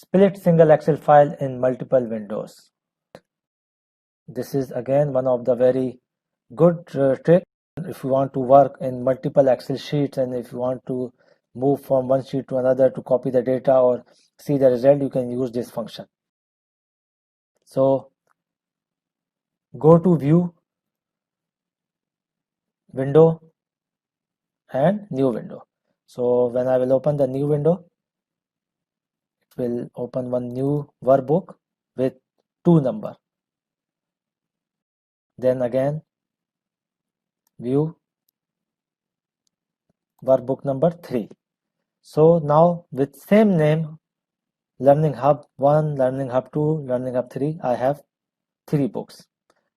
split single Excel file in multiple windows. This is again one of the very good trick. If you want to work in multiple Excel sheets and if you want to move from one sheet to another to copy the data or see the result, you can use this function. So go to view, window and new window. So when I will open the new window, it will open one new workbook with 2 number. Then again view, workbook number 3. So now with same name, Learning Hub 1, Learning Hub 2, Learning Hub 3, I have 3 books.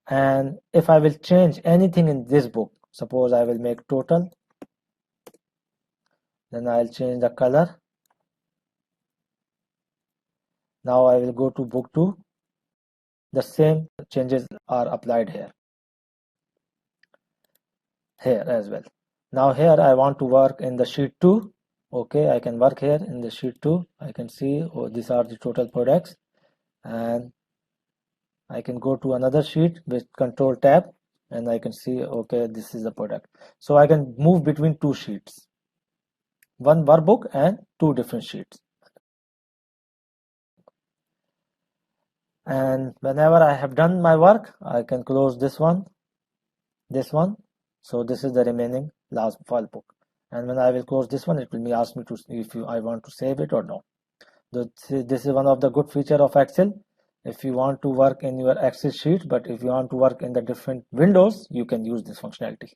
And if I will change anything in this book, suppose I will make total, then I'll change the color. Now I will go to book 2. The same changes are applied here as well. Now here I want to work in the sheet 2. Okay, I can work here in the sheet 2. I can see these are the total products, and I can go to another sheet with control tab and I can see, okay, this is the product. So I can move between 2 sheets, one workbook and 2 different sheets. And whenever I have done my work, I can close this one. So this is the remaining last file book. And when I will close this one, it will ask me to if I want to save it or not. This is one of the good feature of Excel. If you want to work in your Excel sheet, but if you want to work in the different windows, you can use this functionality.